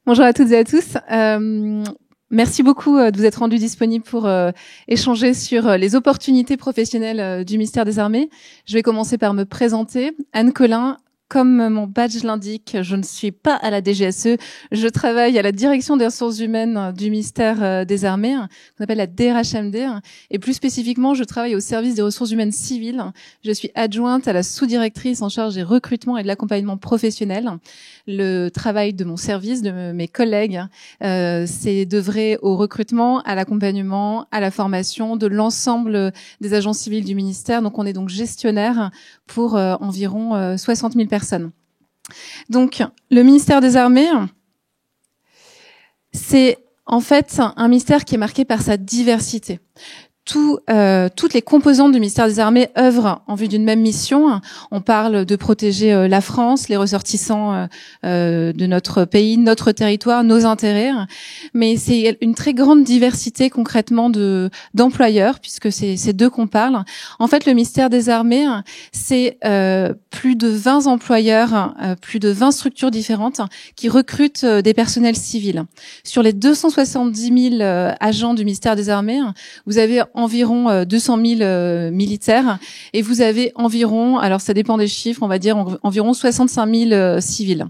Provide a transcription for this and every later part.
Bonjour à toutes et à tous. Merci beaucoup de vous être rendus disponibles pour échanger sur les opportunités professionnelles du ministère des Armées. Je vais commencer par me présenter. Anne Collin. Comme mon badge l'indique, je ne suis pas à la DGSE, je travaille à la direction des ressources humaines du ministère des Armées, qu'on appelle la DRHMD, et plus spécifiquement, je travaille au service des ressources humaines civiles. Je suis adjointe à la sous-directrice en charge des recrutements et de l'accompagnement professionnel. Le travail de mon service, de mes collègues, c'est d'œuvrer au recrutement, à l'accompagnement, à la formation de l'ensemble des agents civils du ministère. Donc, on est donc gestionnaire pour environ 60 000 personnes. Donc, le ministère des Armées, c'est en fait un ministère qui est marqué par sa diversité. Toutes les composantes du ministère des Armées œuvrent en vue d'une même mission. On parle de protéger la France, les ressortissants de notre pays, notre territoire, nos intérêts. Mais c'est une très grande diversité concrètement d'employeurs, puisque c'est d'eux qu'on parle. En fait, le ministère des Armées, c'est plus de 20 employeurs, plus de 20 structures différentes qui recrutent des personnels civils. Sur les 270 000 agents du ministère des Armées, vous avez environ 200 000 militaires et vous avez environ, alors ça dépend des chiffres, on va dire environ 65 000 civils.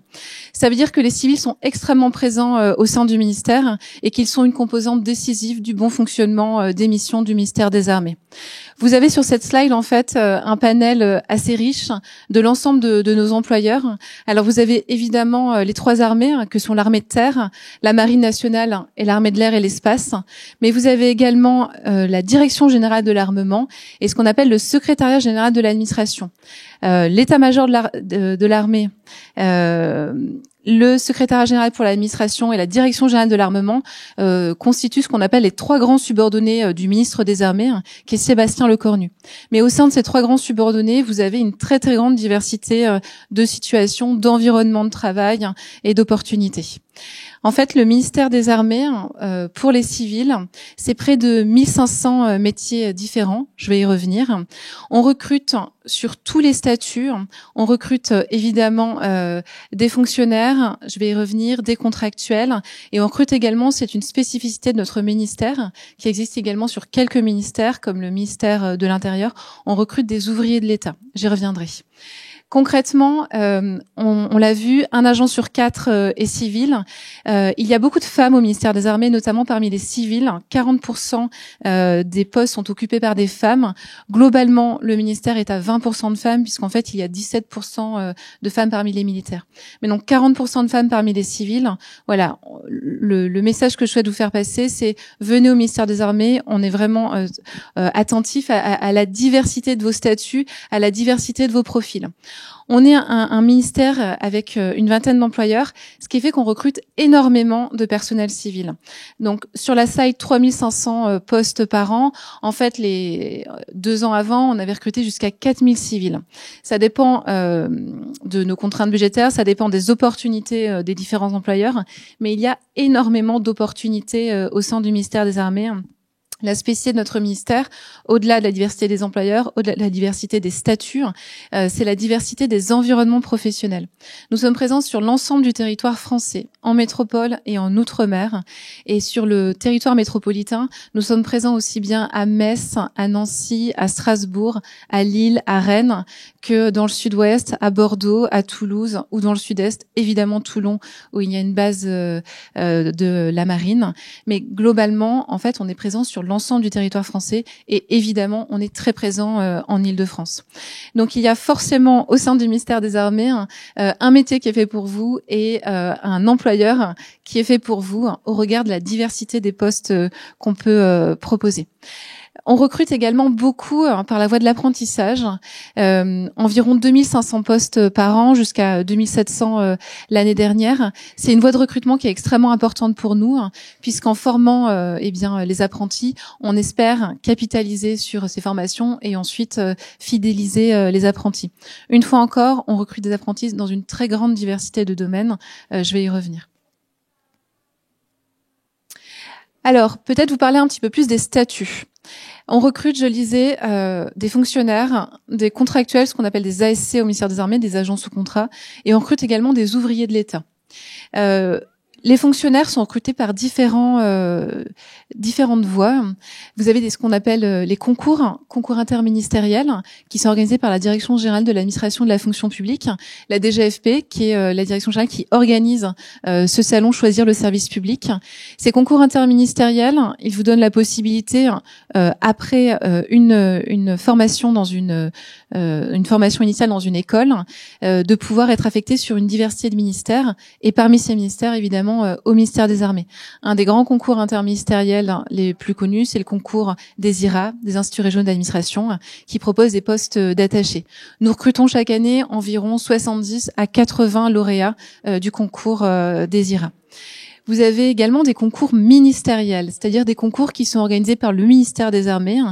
Ça veut dire que les civils sont extrêmement présents au sein du ministère et qu'ils sont une composante décisive du bon fonctionnement des missions du ministère des Armées. Vous avez sur cette slide en fait un panel assez riche de l'ensemble de nos employeurs. Alors vous avez évidemment les trois armées que sont l'armée de terre, la marine nationale et l'armée de l'air et l'espace. Mais vous avez également la direction générale de l'armement et ce qu'on appelle le secrétariat général de l'administration. L'état-major de l'armée, le secrétariat général pour l'administration et la direction générale de l'armement constituent ce qu'on appelle les trois grands subordonnés du ministre des Armées, qui est Sébastien Lecornu. Mais au sein de ces trois grands subordonnés, vous avez une très très grande diversité de situations, d'environnement de travail et d'opportunités. En fait, le ministère des Armées, pour les civils, c'est près de 1500 métiers différents. Je vais y revenir. On recrute sur tous les statuts. On recrute évidemment des fonctionnaires, je vais y revenir, des contractuels. Et on recrute également, c'est une spécificité de notre ministère, qui existe également sur quelques ministères, comme le ministère de l'Intérieur. On recrute des ouvriers de l'État. J'y reviendrai. Concrètement, on l'a vu, un agent sur 4 est civil. Il y a beaucoup de femmes au ministère des Armées, notamment parmi les civils. 40% des postes sont occupés par des femmes. Globalement, le ministère est à 20% de femmes, puisqu'en fait, il y a 17% de femmes parmi les militaires. Mais donc, 40% de femmes parmi les civils. Voilà, le message que je souhaite vous faire passer, c'est venez au ministère des Armées. On est vraiment attentif à la diversité de vos statuts, à la diversité de vos profils. On est un ministère avec une vingtaine d'employeurs, ce qui fait qu'on recrute énormément de personnel civil. Donc, sur la slide, 3500 postes par an. En fait, les 2 ans avant, on avait recruté jusqu'à 4000 civils. Ça dépend de nos contraintes budgétaires, ça dépend des opportunités des différents employeurs, mais il y a énormément d'opportunités au sein du ministère des Armées. La spécificité de notre ministère, au-delà de la diversité des employeurs, au-delà de la diversité des statuts, c'est la diversité des environnements professionnels. Nous sommes présents sur l'ensemble du territoire français, en métropole et en outre-mer. Et sur le territoire métropolitain, nous sommes présents aussi bien à Metz, à Nancy, à Strasbourg, à Lille, à Rennes, que dans le sud-ouest, à Bordeaux, à Toulouse ou dans le sud-est, évidemment Toulon, où il y a une base de la marine. Mais globalement, en fait, on est présent sur l'ensemble du territoire français et évidemment, on est très présent en Île-de-France. Donc, il y a forcément au sein du ministère des Armées un métier qui est fait pour vous et un employeur qui est fait pour vous au regard de la diversité des postes qu'on peut proposer. On recrute également beaucoup par la voie de l'apprentissage, environ 2500 postes par an jusqu'à 2700 l'année dernière. C'est une voie de recrutement qui est extrêmement importante pour nous, puisqu'en formant les apprentis, on espère capitaliser sur ces formations et ensuite fidéliser les apprentis. Une fois encore, on recrute des apprentis dans une très grande diversité de domaines. Je vais y revenir. Alors, peut-être vous parler un petit peu plus des statuts. On recrute, je lisais, des fonctionnaires, des contractuels, ce qu'on appelle des ASC au ministère des Armées, des agents sous contrat, et on recrute également des ouvriers de l'État. Les fonctionnaires sont recrutés par différentes voies. Vous avez ce qu'on appelle les concours interministériels, qui sont organisés par la Direction générale de l'administration de la fonction publique, la DGFP, qui est la direction générale qui organise ce salon Choisir le service public. Ces concours interministériels, ils vous donnent la possibilité, après une formation dans une formation initiale dans une école, de pouvoir être affecté sur une diversité de ministères, et parmi ces ministères, évidemment, au ministère des Armées. Un des grands concours interministériels les plus connus, c'est le concours des IRA, des Instituts régionaux d'administration, qui propose des postes d'attachés. Nous recrutons chaque année environ 70 à 80 lauréats du concours des IRA. Vous avez également des concours ministériels, c'est-à-dire des concours qui sont organisés par le ministère des Armées,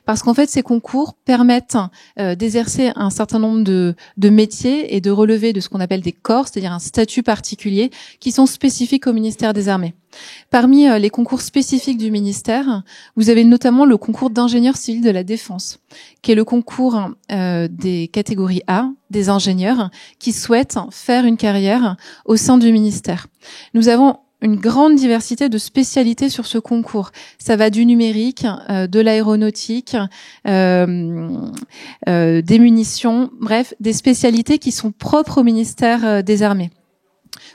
parce qu'en fait, ces concours permettent d'exercer un certain nombre de métiers et de relever de ce qu'on appelle des corps, c'est-à-dire un statut particulier, qui sont spécifiques au ministère des Armées. Parmi les concours spécifiques du ministère, vous avez notamment le concours d'ingénieur civil de la défense, qui est le concours des catégories A, des ingénieurs, qui souhaitent faire une carrière au sein du ministère. Nous avons une grande diversité de spécialités sur ce concours. Ça va du numérique, de l'aéronautique, des munitions, bref, des spécialités qui sont propres au ministère des Armées.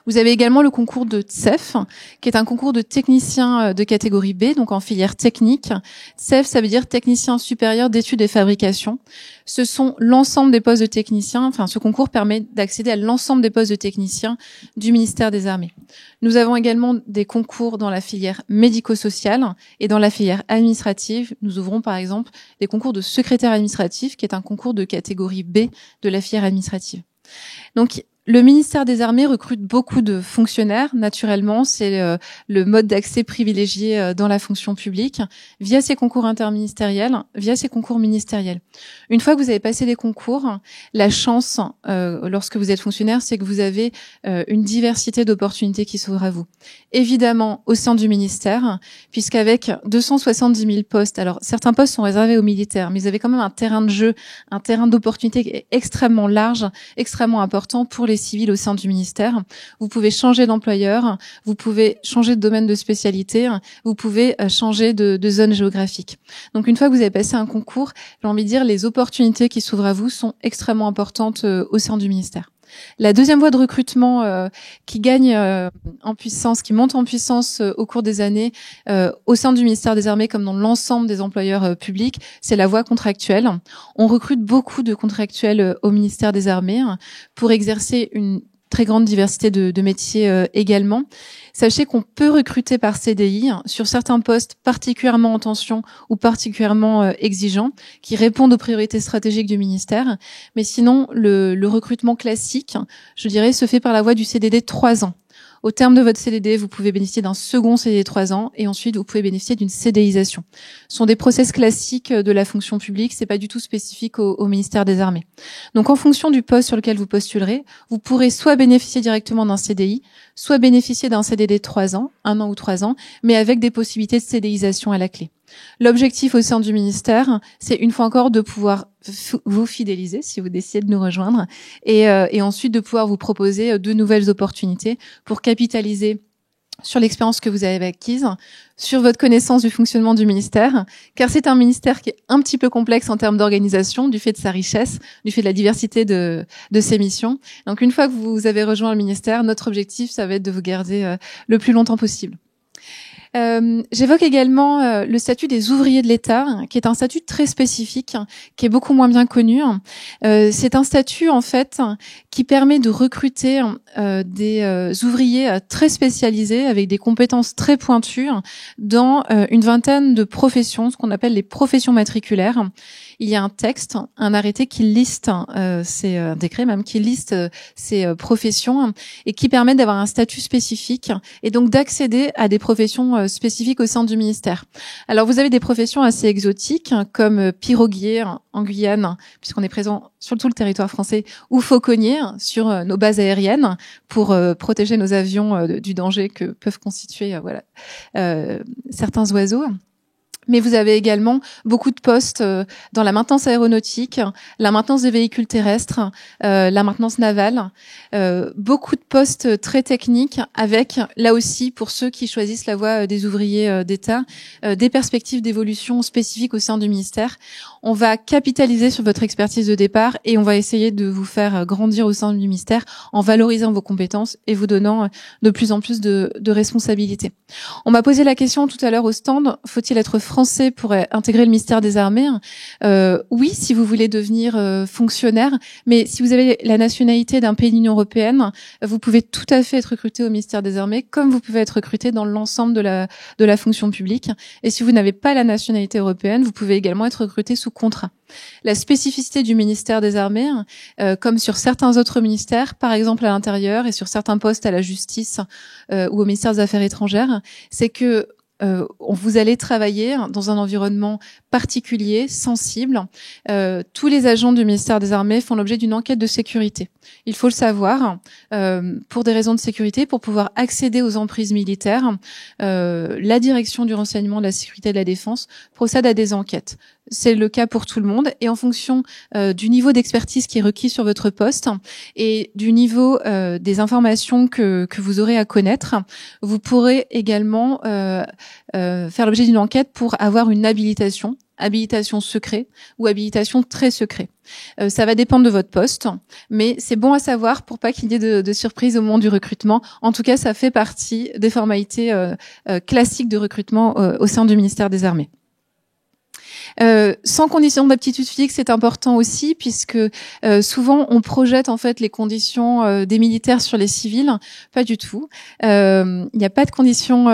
Vous avez également le concours de TSEF, qui est un concours de technicien de catégorie B, donc en filière technique. TSEF, ça veut dire technicien supérieur d'études et fabrication. Ce sont l'ensemble des postes de techniciens. Enfin, ce concours permet d'accéder à l'ensemble des postes de techniciens du ministère des Armées. Nous avons également des concours dans la filière médico-sociale et dans la filière administrative. Nous ouvrons par exemple des concours de secrétaire administratif, qui est un concours de catégorie B de la filière administrative. Donc, le ministère des Armées recrute beaucoup de fonctionnaires, naturellement, c'est le mode d'accès privilégié dans la fonction publique, via ces concours interministériels, via ces concours ministériels. Une fois que vous avez passé les concours, la chance, lorsque vous êtes fonctionnaire, c'est que vous avez une diversité d'opportunités qui s'ouvrent à vous. Évidemment, au sein du ministère, puisqu'avec 270 000 postes, alors certains postes sont réservés aux militaires, mais vous avez quand même un terrain de jeu, un terrain d'opportunités qui est extrêmement large, extrêmement important pour les civils au sein du ministère. Vous pouvez changer d'employeur, vous pouvez changer de domaine de spécialité, vous pouvez changer de zone géographique. Donc une fois que vous avez passé un concours, j'ai envie de dire, les opportunités qui s'ouvrent à vous sont extrêmement importantes au sein du ministère. La deuxième voie de recrutement qui gagne en puissance, qui monte en puissance au cours des années au sein du ministère des Armées comme dans l'ensemble des employeurs publics, c'est la voie contractuelle. On recrute beaucoup de contractuels au ministère des Armées pour exercer une très grande diversité de métiers également. Sachez qu'on peut recruter par CDI sur certains postes particulièrement en tension ou particulièrement exigeants, qui répondent aux priorités stratégiques du ministère. Mais sinon, le recrutement classique, je dirais, se fait par la voie du CDD 3 ans. Au terme de votre CDD, vous pouvez bénéficier d'un second CDD 3 ans et ensuite vous pouvez bénéficier d'une CDIsation. Ce sont des process classiques de la fonction publique, c'est pas du tout spécifique au ministère des Armées. Donc en fonction du poste sur lequel vous postulerez, vous pourrez soit bénéficier directement d'un CDI, soit bénéficier d'un CDD de 3 ans, 1 an ou 3 ans, mais avec des possibilités de CDIsation à la clé. L'objectif au sein du ministère, c'est une fois encore de pouvoir vous fidéliser si vous décidez de nous rejoindre et ensuite de pouvoir vous proposer de nouvelles opportunités pour capitaliser sur l'expérience que vous avez acquise, sur votre connaissance du fonctionnement du ministère, car c'est un ministère qui est un petit peu complexe en termes d'organisation, du fait de sa richesse, du fait de la diversité de ses missions. Donc une fois que vous avez rejoint le ministère, notre objectif, ça va être de vous garder le plus longtemps possible. J'évoque également le statut des ouvriers de l'État, qui est un statut très spécifique, qui est beaucoup moins bien connu. C'est un statut en fait qui permet de recruter des ouvriers très spécialisés avec des compétences très pointues dans une vingtaine de professions, ce qu'on appelle les professions matriculaires. Il y a un texte, un arrêté qui liste, c'est un décret même, qui liste ces professions et qui permet d'avoir un statut spécifique et donc d'accéder à des professions spécifiques au sein du ministère. Alors vous avez des professions assez exotiques comme piroguier en Guyane, puisqu'on est présent sur tout le territoire français, ou fauconnier sur nos bases aériennes pour protéger nos avions du danger que peuvent constituer certains oiseaux. Mais vous avez également beaucoup de postes dans la maintenance aéronautique, la maintenance des véhicules terrestres, la maintenance navale, beaucoup de postes très techniques avec, là aussi, pour ceux qui choisissent la voie des ouvriers d'État, des perspectives d'évolution spécifiques au sein du ministère. On va capitaliser sur votre expertise de départ et on va essayer de vous faire grandir au sein du ministère en valorisant vos compétences et vous donnant de plus en plus de responsabilités. On m'a posé la question tout à l'heure au stand, faut-il être français pour intégrer le ministère des Armées? Oui, si vous voulez devenir fonctionnaire, mais si vous avez la nationalité d'un pays de l'Union européenne, vous pouvez tout à fait être recruté au ministère des Armées, comme vous pouvez être recruté dans l'ensemble de la fonction publique. Et si vous n'avez pas la nationalité européenne, vous pouvez également être recruté sous contrat. La spécificité du ministère des Armées, comme sur certains autres ministères, par exemple à l'intérieur et sur certains postes à la justice ou au ministère des Affaires étrangères, c'est que vous allez travailler dans un environnement particulier, sensible. Tous les agents du ministère des Armées font l'objet d'une enquête de sécurité. Il faut le savoir, pour des raisons de sécurité, pour pouvoir accéder aux emprises militaires, la direction du renseignement, de la sécurité et de la défense procède à des enquêtes. C'est le cas pour tout le monde et en fonction du niveau d'expertise qui est requis sur votre poste et du niveau des informations que vous aurez à connaître, vous pourrez également faire l'objet d'une enquête pour avoir une habilitation secret ou habilitation très secret. Ça va dépendre de votre poste, mais c'est bon à savoir pour pas qu'il y ait de surprise au moment du recrutement. En tout cas, ça fait partie des formalités classiques de recrutement au sein du ministère des Armées. Sans condition d'aptitude physique, c'est important aussi puisque souvent on projette en fait les conditions des militaires sur les civils. Pas du tout. Il n'y a pas de condition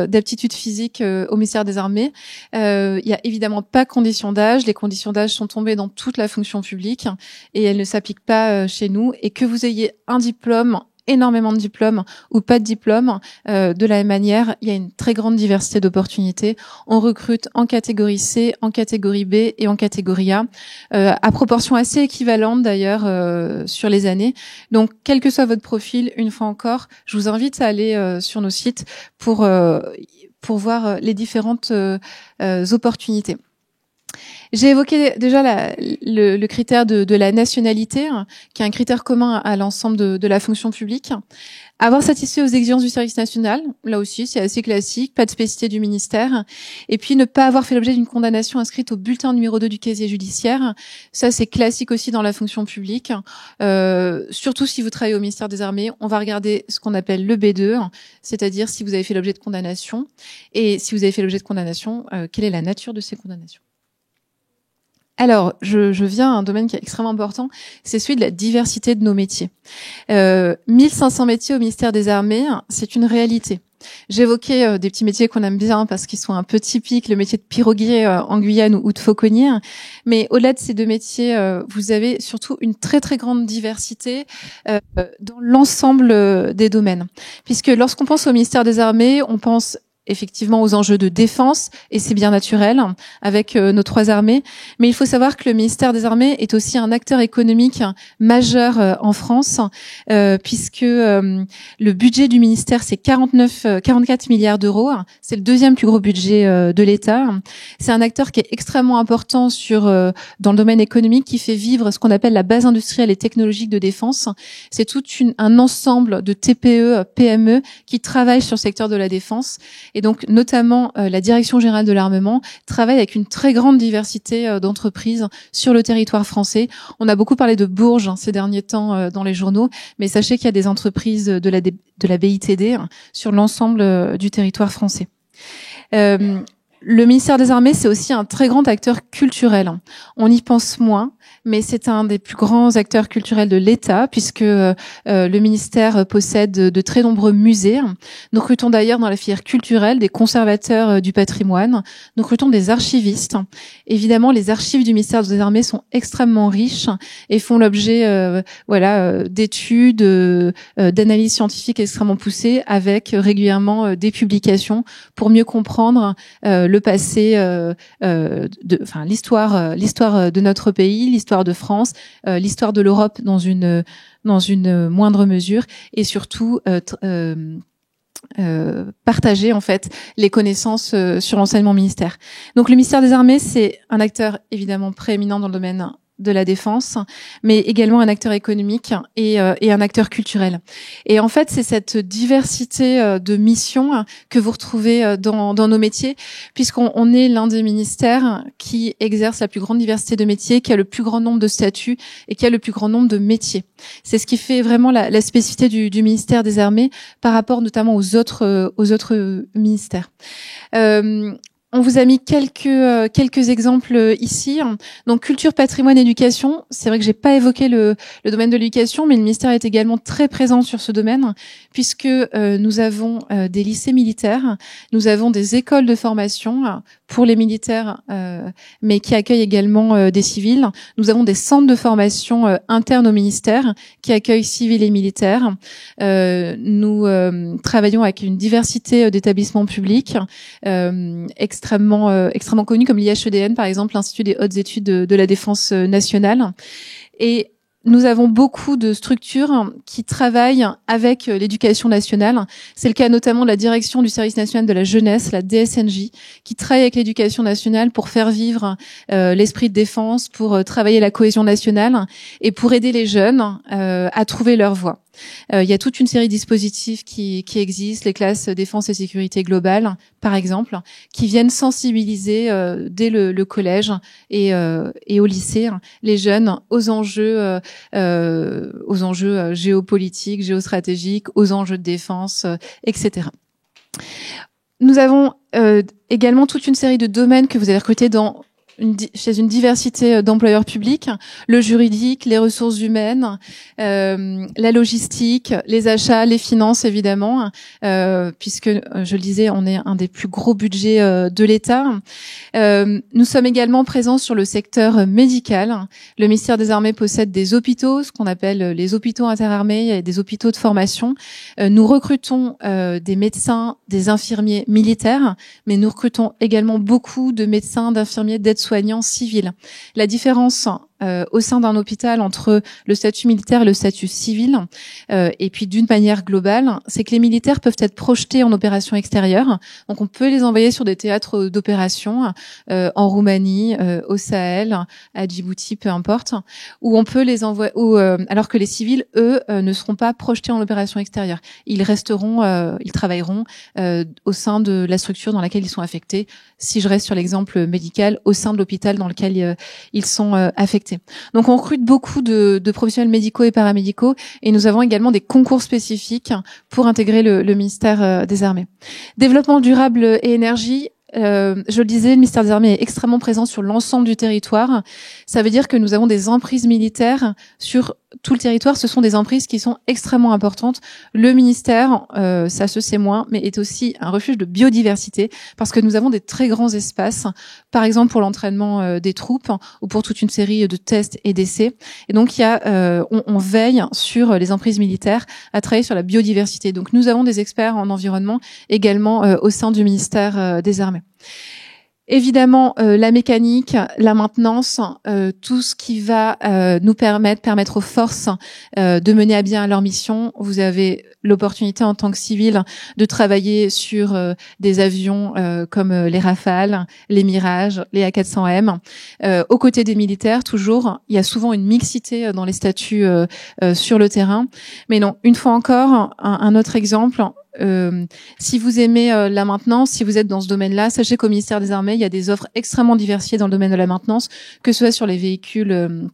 d'aptitude physique au ministère des Armées. Il n'y a évidemment pas de condition d'âge. Les conditions d'âge sont tombées dans toute la fonction publique et elles ne s'appliquent pas chez nous. Et que vous ayez un diplôme, énormément de diplômes ou pas de diplômes, de la même manière, il y a une très grande diversité d'opportunités. On recrute en catégorie C, en catégorie B et en catégorie A, à proportion assez équivalente d'ailleurs sur les années. Donc, quel que soit votre profil, une fois encore, je vous invite à aller sur nos sites pour voir les différentes opportunités. J'ai évoqué déjà le critère de la nationalité, qui est un critère commun à l'ensemble de la fonction publique. Avoir satisfait aux exigences du service national, là aussi c'est assez classique, pas de spécificité du ministère. Et puis ne pas avoir fait l'objet d'une condamnation inscrite au bulletin numéro 2 du casier judiciaire, ça c'est classique aussi dans la fonction publique. Surtout si vous travaillez au ministère des Armées, on va regarder ce qu'on appelle le B2, c'est-à-dire si vous avez fait l'objet de condamnation. Et si vous avez fait l'objet de condamnation, quelle est la nature de ces condamnations? Alors, je viens à un domaine qui est extrêmement important, c'est celui de la diversité de nos métiers. 1500 métiers au ministère des Armées, c'est une réalité. J'évoquais des petits métiers qu'on aime bien parce qu'ils sont un peu typiques, le métier de piroguier en Guyane ou de fauconnier. Mais au-delà de ces deux métiers, vous avez surtout une très très grande diversité dans l'ensemble des domaines. Puisque lorsqu'on pense au ministère des Armées, on pense effectivement aux enjeux de défense, et c'est bien naturel, avec nos trois armées. Mais il faut savoir que le ministère des Armées est aussi un acteur économique majeur en France, puisque le budget du ministère, c'est 44 milliards d'euros. C'est le deuxième plus gros budget de l'État. C'est un acteur qui est extrêmement important dans le domaine économique, qui fait vivre ce qu'on appelle la base industrielle et technologique de défense. C'est tout un ensemble de TPE, PME qui travaillent sur le secteur de la défense. Et donc, notamment, la Direction générale de l'armement travaille avec une très grande diversité d'entreprises sur le territoire français. On a beaucoup parlé de Bourges ces derniers temps dans les journaux, mais sachez qu'il y a des entreprises de la BITD sur l'ensemble du territoire français. Le ministère des Armées, c'est aussi un très grand acteur culturel. On y pense moins, mais c'est un des plus grands acteurs culturels de l'État, puisque le ministère possède de très nombreux musées. Nous recrutons d'ailleurs dans la filière culturelle des conservateurs du patrimoine. Nous recrutons des archivistes. Évidemment, les archives du ministère des Armées sont extrêmement riches et font l'objet d'études, d'analyses scientifiques extrêmement poussées, avec régulièrement des publications pour mieux comprendre le passé, l'histoire de notre pays, l'histoire de France, l'histoire de l'Europe dans une moindre mesure, et surtout partager en fait les connaissances sur l'enseignement militaire. Donc le ministère des Armées, c'est un acteur évidemment prééminent dans le domaine de la défense, mais également un acteur économique et un acteur culturel. Et en fait, c'est cette diversité de missions que vous retrouvez dans nos métiers, puisqu'on est l'un des ministères qui exerce la plus grande diversité de métiers, qui a le plus grand nombre de statuts et qui a le plus grand nombre de métiers. C'est ce qui fait vraiment la spécificité du ministère des Armées par rapport notamment aux autres ministères. On vous a mis quelques exemples ici. Donc culture, patrimoine, éducation. C'est vrai que j'ai pas évoqué le domaine de l'éducation, mais le ministère est également très présent sur ce domaine, puisque nous avons des lycées militaires, nous avons des écoles de formation pour les militaires, mais qui accueillent également des civils. Nous avons des centres de formation internes au ministère qui accueillent civils et militaires. Nous travaillons avec une diversité d'établissements publics extrêmement connus comme l'IHEDN par exemple, l'Institut des hautes études de la défense nationale. Et nous avons beaucoup de structures qui travaillent avec l'éducation nationale. C'est le cas notamment de la direction du service national de la jeunesse, la DSNJ, qui travaille avec l'éducation nationale pour faire vivre l'esprit de défense, pour travailler la cohésion nationale et pour aider les jeunes à trouver leur voie. Il y a toute une série de dispositifs qui existent, les classes défense et sécurité globale, par exemple, qui viennent sensibiliser dès le collège et au lycée les jeunes aux enjeux géopolitiques, géostratégiques, aux enjeux de défense, etc. Nous avons également toute une série de domaines que vous avez recrutés chez une diversité d'employeurs publics, le juridique, les ressources humaines, la logistique, les achats, les finances évidemment, puisque je le disais, on est un des plus gros budgets de l'État. Nous sommes également présents sur le secteur médical. Le ministère des Armées possède des hôpitaux, ce qu'on appelle les hôpitaux interarmées, et des hôpitaux de formation. Nous recrutons des médecins, des infirmiers militaires, mais nous recrutons également beaucoup de médecins, d'infirmiers, d'aides-soignants civils. La différence au sein d'un hôpital entre le statut militaire et le statut civil, et puis d'une manière globale, c'est que les militaires peuvent être projetés en opération extérieure. Donc on peut les envoyer sur des théâtres d'opération en Roumanie, au Sahel, à Djibouti, peu importe, ou on peut les envoyer, alors que les civils, eux, ne seront pas projetés en opération extérieure. Ils travailleront au sein de la structure dans laquelle ils sont affectés. Si je reste sur l'exemple médical, au sein de l'hôpital dans lequel ils sont affectés. Donc on recrute beaucoup de professionnels médicaux et paramédicaux, et nous avons également des concours spécifiques pour intégrer le ministère des Armées. Développement durable et énergie. Je le disais, le ministère des Armées est extrêmement présent sur l'ensemble du territoire. Ça veut dire que nous avons des emprises militaires sur tout le territoire. Ce sont des emprises qui sont extrêmement importantes. Le ministère, ça se sait moins, mais est aussi un refuge de biodiversité parce que nous avons des très grands espaces, par exemple pour l'entraînement des troupes ou pour toute une série de tests et d'essais. Et donc on veille sur les emprises militaires à travailler sur la biodiversité. Donc nous avons des experts en environnement également au sein du ministère des Armées. Évidemment, la mécanique, la maintenance, tout ce qui va nous permettre aux forces de mener à bien leur mission. Vous avez l'opportunité en tant que civil de travailler sur des avions comme les Rafales, les Mirage, les A400M. Aux côtés des militaires, toujours, il y a souvent une mixité dans les statuts sur le terrain. Mais non, une fois encore, un autre exemple. Si vous aimez la maintenance, si vous êtes dans ce domaine-là, sachez qu'au ministère des Armées, il y a des offres extrêmement diversifiées dans le domaine de la maintenance, que ce soit sur les véhicules,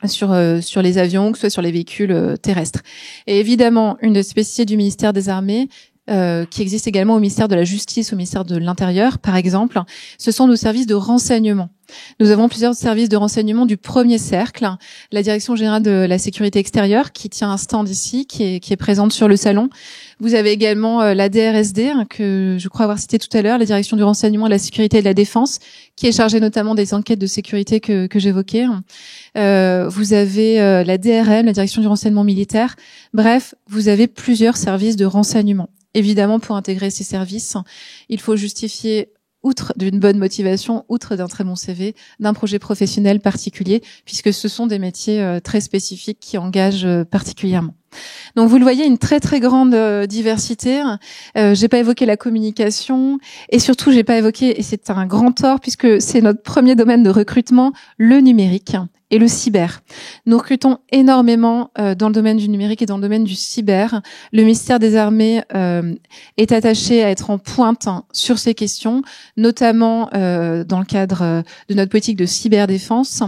sur les avions, que ce soit sur les véhicules terrestres. Et évidemment, une des spécificités du ministère des Armées, qui existe également au ministère de la Justice, au ministère de l'Intérieur, par exemple, ce sont nos services de renseignement. Nous avons plusieurs services de renseignement du premier cercle, la Direction générale de la sécurité extérieure qui tient un stand ici, qui est présente sur le salon. Vous avez également la DRSD, que je crois avoir cité tout à l'heure, la Direction du renseignement, de la sécurité et de la défense, qui est chargée notamment des enquêtes de sécurité que j'évoquais. Vous avez la DRM, la Direction du renseignement militaire. Bref, vous avez plusieurs services de renseignement. Évidemment, pour intégrer ces services, il faut justifier outre d'une bonne motivation, outre d'un très bon CV, d'un projet professionnel particulier, puisque ce sont des métiers très spécifiques qui engagent particulièrement. Donc vous le voyez, une très très grande diversité. J'ai pas évoqué la communication et surtout j'ai pas évoqué, et c'est un grand tort puisque c'est notre premier domaine de recrutement, le numérique et le cyber. Nous recrutons énormément dans le domaine du numérique et dans le domaine du cyber. Le ministère des Armées est attaché à être en pointe sur ces questions, notamment dans le cadre de notre politique de cyberdéfense.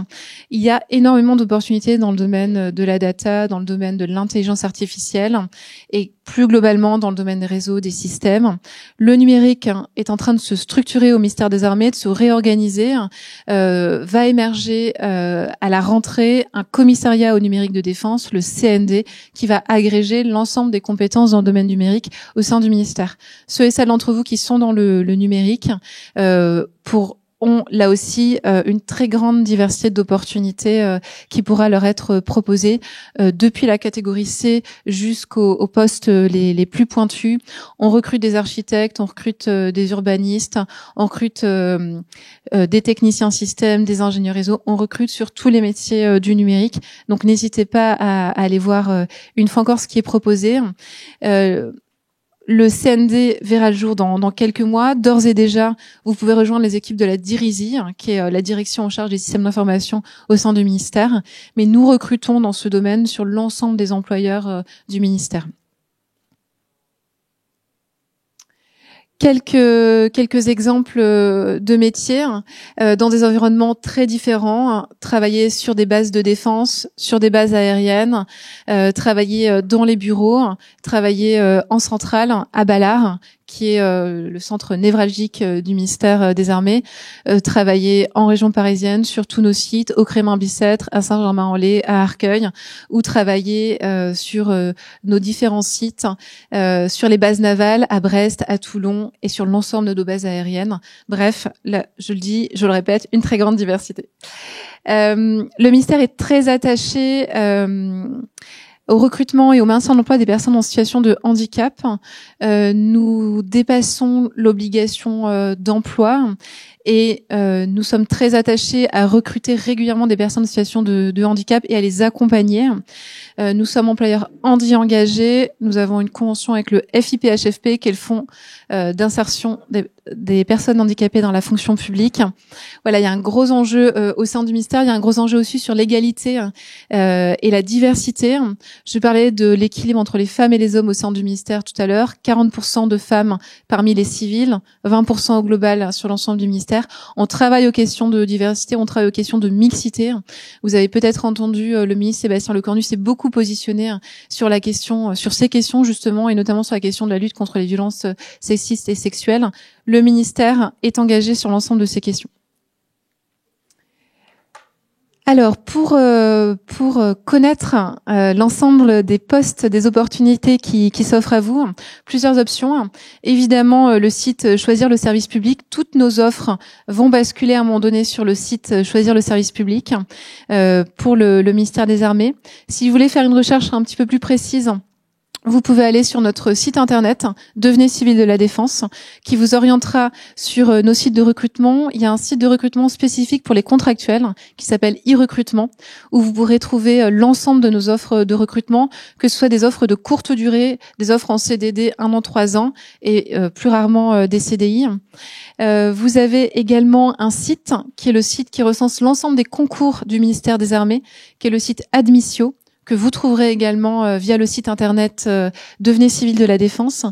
Il y a énormément d'opportunités dans le domaine de la data, dans le domaine de l'intelligence artificielle et plus globalement dans le domaine des réseaux, des systèmes. Le numérique est en train de se structurer au ministère des Armées, de se réorganiser. Va émerger à la rentrée un commissariat au numérique de défense, le CND, qui va agréger l'ensemble des compétences dans le domaine numérique au sein du ministère. Ceux et celles d'entre vous qui sont dans le numérique ont là aussi une très grande diversité d'opportunités qui pourra leur être proposée depuis la catégorie C jusqu'aux postes les plus pointus. On recrute des architectes, on recrute des urbanistes, on recrute des techniciens système, des ingénieurs réseau, on recrute sur tous les métiers du numérique. Donc n'hésitez pas à aller voir une fois encore ce qui est proposé. Le CND verra le jour dans quelques mois. D'ores et déjà, vous pouvez rejoindre les équipes de la DIRISI, qui est la direction en charge des systèmes d'information au sein du ministère. Mais nous recrutons dans ce domaine sur l'ensemble des employeurs du ministère. Quelques exemples de métiers dans des environnements très différents. Travailler sur des bases de défense, sur des bases aériennes, travailler dans les bureaux, travailler en centrale à Ballard, qui est le centre névralgique du ministère des Armées, travailler en région parisienne sur tous nos sites, au Crémin-Bicêtre, à Saint-Germain-en-Laye, à Arcueil, ou travailler sur nos différents sites, sur les bases navales, à Brest, à Toulon et sur l'ensemble de nos bases aériennes. Bref, là, je le dis, je le répète, une très grande diversité. Le ministère est très attaché au recrutement et au maintien de l'emploi des personnes en situation de handicap. Nous dépassons l'obligation d'emploi et nous sommes très attachés à recruter régulièrement des personnes en situation de handicap et à les accompagner. Nous sommes employeurs handi engagés. Nous avons une convention avec le FIPHFP, qui est le fonds d'insertion des personnes handicapées dans la fonction publique. Voilà, il y a un gros enjeu au sein du ministère. Il y a un gros enjeu aussi sur l'égalité et la diversité. Je parlais de l'équilibre entre les femmes et les hommes au sein du ministère tout à l'heure. 40% de femmes parmi les civils, 20% au global sur l'ensemble du ministère. On travaille aux questions de diversité, on travaille aux questions de mixité. Vous avez peut-être entendu le ministre Sébastien Lecornu s'est beaucoup positionné sur la question, sur ces questions justement, et notamment sur la question de la lutte contre les violences sexistes et sexuelles. Le ministère est engagé sur l'ensemble de ces questions. Alors, pour connaître l'ensemble des postes, des opportunités qui s'offrent à vous, plusieurs options. Évidemment, le site Choisir le service public. Toutes nos offres vont basculer à un moment donné sur le site Choisir le service public pour le ministère des Armées. Si vous voulez faire une recherche un petit peu plus précise, vous pouvez aller sur notre site internet Devenez civil de la défense, qui vous orientera sur nos sites de recrutement. Il y a un site de recrutement spécifique pour les contractuels qui s'appelle e-recrutement, où vous pourrez trouver l'ensemble de nos offres de recrutement, que ce soit des offres de courte durée, des offres en CDD 1 an, 3 ans et plus rarement des CDI. Vous avez également un site qui est le site qui recense l'ensemble des concours du ministère des Armées, qui est le site Admissio, que vous trouverez également via le site internet Devenez civil de la défense.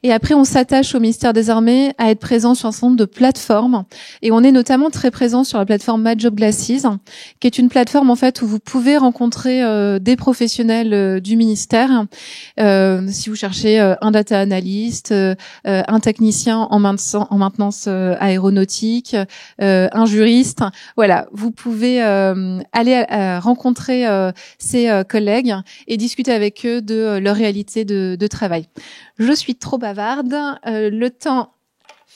Et après, on s'attache au ministère des Armées à être présent sur un certain nombre de plateformes. Et on est notamment très présent sur la plateforme My Job Glasses, qui est une plateforme en fait où vous pouvez rencontrer des professionnels du ministère. Si vous cherchez un data analyst, un technicien en maintenance aéronautique, un juriste, voilà, vous pouvez aller rencontrer ces collègues et discuter avec eux de leur réalité de travail. Je suis trop bavarde, le temps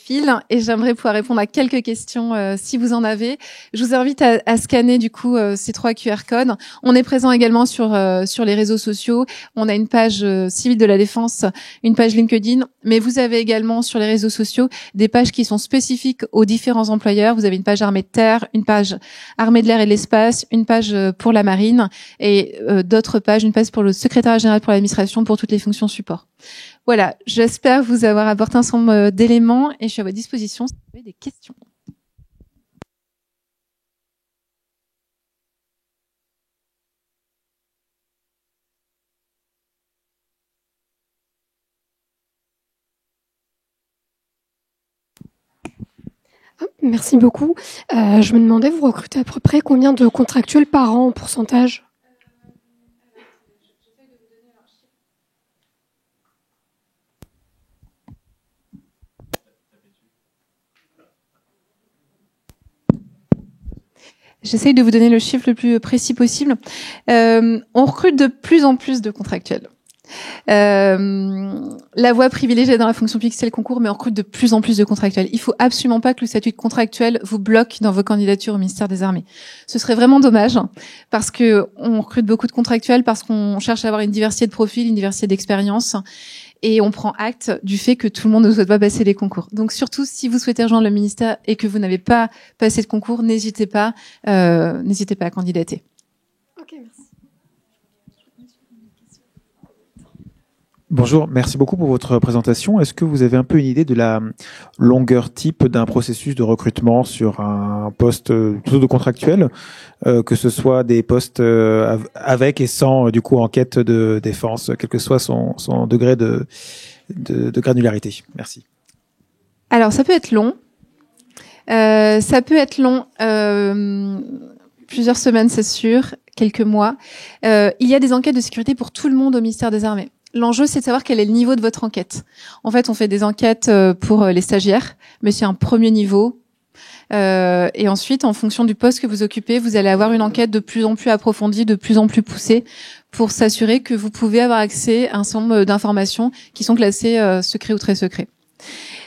fil et j'aimerais pouvoir répondre à quelques questions si vous en avez. Je vous invite à scanner du coup ces 3 QR codes. On est présent également sur les réseaux sociaux. On a une page Civile de la Défense, une page LinkedIn, mais vous avez également sur les réseaux sociaux des pages qui sont spécifiques aux différents employeurs. Vous avez une page armée de terre, une page armée de l'air et de l'espace, une page pour la marine et d'autres pages, une page pour le secrétariat général pour l'administration pour toutes les fonctions support. Voilà, j'espère vous avoir apporté un certain nombre d'éléments et je suis à votre disposition si vous avez des questions. Merci beaucoup. Je me demandais, vous recrutez à peu près combien de contractuels par an en pourcentage? J'essaye de vous donner le chiffre le plus précis possible. On recrute de plus en plus de contractuels. La voie privilégiée dans la fonction publique, c'est le concours, mais on recrute de plus en plus de contractuels. Il faut absolument pas que le statut de contractuel vous bloque dans vos candidatures au ministère des Armées. Ce serait vraiment dommage, parce que on recrute beaucoup de contractuels, parce qu'on cherche à avoir une diversité de profils, une diversité d'expériences, et on prend acte du fait que tout le monde ne souhaite pas passer les concours. Donc surtout, si vous souhaitez rejoindre le ministère et que vous n'avez pas passé de concours, n'hésitez pas à candidater. Ok, merci. Bonjour, merci beaucoup pour votre présentation. Est-ce que vous avez un peu une idée de la longueur type d'un processus de recrutement sur un poste plutôt de contractuel, que ce soit des postes avec et sans du coup enquête de défense, quel que soit son degré de granularité? Merci. Alors ça peut être long. Plusieurs semaines, c'est sûr, quelques mois. Il y a des enquêtes de sécurité pour tout le monde au ministère des Armées. L'enjeu, c'est de savoir quel est le niveau de votre enquête. En fait, on fait des enquêtes pour les stagiaires, mais c'est un premier niveau. Et ensuite, en fonction du poste que vous occupez, vous allez avoir une enquête de plus en plus approfondie, de plus en plus poussée, pour s'assurer que vous pouvez avoir accès à un certain nombre d'informations qui sont classées secret ou très secret.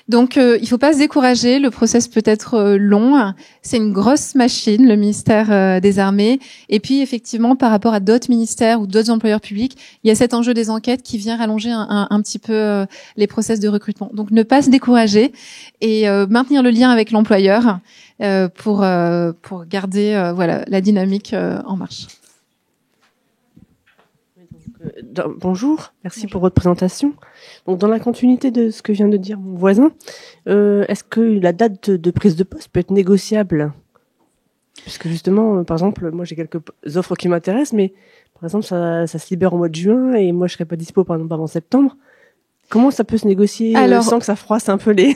Donc, il faut pas se décourager. Le process peut être long. C'est une grosse machine, le ministère des Armées. Et puis, effectivement, par rapport à d'autres ministères ou d'autres employeurs publics, il y a cet enjeu des enquêtes qui vient rallonger un petit peu les process de recrutement. Donc, ne pas se décourager et maintenir le lien avec l'employeur pour garder la dynamique en marche. Bonjour, merci pour votre présentation. Donc, dans la continuité de ce que vient de dire mon voisin, est-ce que la date de prise de poste peut être négociable? Puisque justement, par exemple, moi j'ai quelques offres qui m'intéressent, mais par exemple ça se libère au mois de juin et moi je serais pas dispo par exemple avant septembre. Comment ça peut se négocier sans que ça froisse un peu les...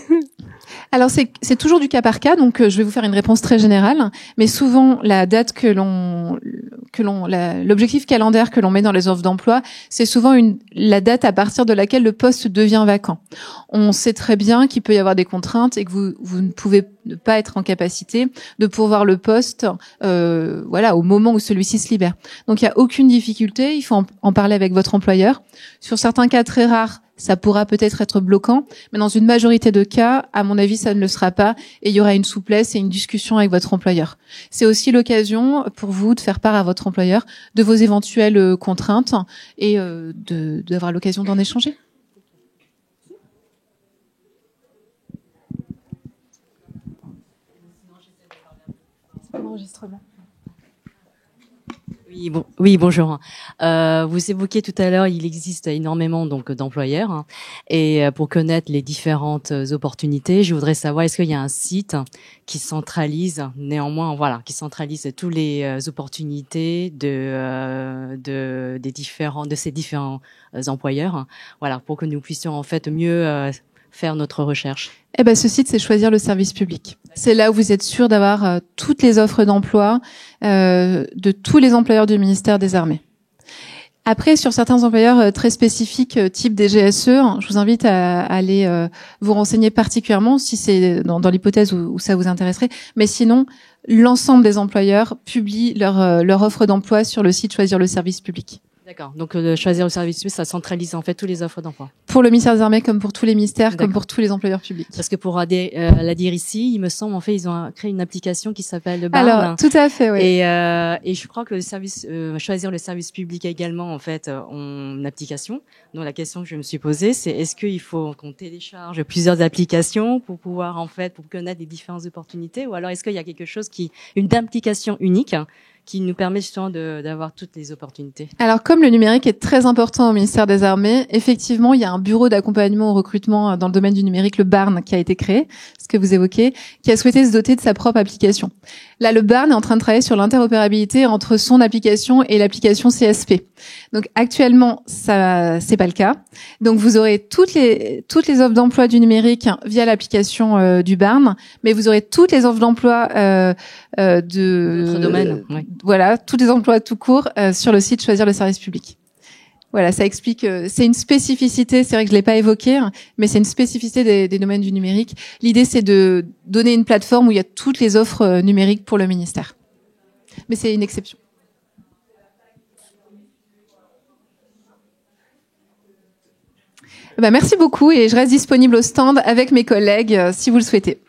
Alors c'est toujours du cas par cas, donc je vais vous faire une réponse très générale, mais souvent la date l'objectif calendaire que l'on met dans les offres d'emploi, c'est souvent la date à partir de laquelle le poste devient vacant. On sait très bien qu'il peut y avoir des contraintes et que vous ne pouvez pas être en capacité de pourvoir le poste au moment où celui-ci se libère. Donc il y a aucune difficulté, il faut en parler avec votre employeur. Sur certains cas très rares, ça pourra peut-être être bloquant, mais dans une majorité de cas, à mon avis, ça ne le sera pas et il y aura une souplesse et une discussion avec votre employeur. C'est aussi l'occasion pour vous de faire part à votre employeur de vos éventuelles contraintes et d'avoir l'occasion d'en échanger. Enregistrement. Oui, bonjour. Vous évoquiez tout à l'heure, il existe énormément donc d'employeurs et pour connaître les différentes opportunités, je voudrais savoir est-ce qu'il y a un site qui centralise qui centralise toutes les opportunités de ces différents employeurs, pour que nous puissions en fait mieux faire notre recherche. Ce site, c'est Choisir le service public. C'est là où vous êtes sûr d'avoir toutes les offres d'emploi de tous les employeurs du ministère des Armées. Après, sur certains employeurs très spécifiques, type des GSE, je vous invite à aller vous renseigner particulièrement si c'est dans l'hypothèse où ça vous intéresserait. Mais sinon, l'ensemble des employeurs publient leur offre d'emploi sur le site Choisir le service public. D'accord. Donc choisir le service public, ça centralise en fait toutes les offres d'emploi. Pour le ministère des Armées, comme pour tous les ministères, comme pour tous les employeurs publics. Parce que pour la dire ici, il me semble en fait ils ont créé une application qui s'appelle le Barn. Alors tout à fait, oui. Et je crois que le service choisir le service public également en fait une application. Donc la question que je me suis posée, c'est est-ce qu'il faut qu'on télécharge plusieurs applications pour pouvoir en fait pour connaître les différentes opportunités, ou alors est-ce qu'il y a quelque chose une application unique qui nous permet justement d'avoir toutes les opportunités. Alors, comme le numérique est très important au ministère des Armées, effectivement, il y a un bureau d'accompagnement au recrutement dans le domaine du numérique, le BARN, qui a été créé, ce que vous évoquez, qui a souhaité se doter de sa propre application. Là, le BARN est en train de travailler sur l'interopérabilité entre son application et l'application CSP. Donc, actuellement, ça, c'est pas le cas. Donc, vous aurez toutes les offres d'emploi du numérique via l'application du BARN, mais vous aurez toutes les offres d'emploi de notre domaine. Oui. Voilà, tous les emplois tout court sur le site Choisir le service public. Voilà, ça explique. C'est une spécificité. C'est vrai que je l'ai pas évoqué, mais c'est une spécificité des domaines du numérique. L'idée, c'est de donner une plateforme où il y a toutes les offres numériques pour le ministère. Mais c'est une exception. Merci beaucoup et je reste disponible au stand avec mes collègues si vous le souhaitez.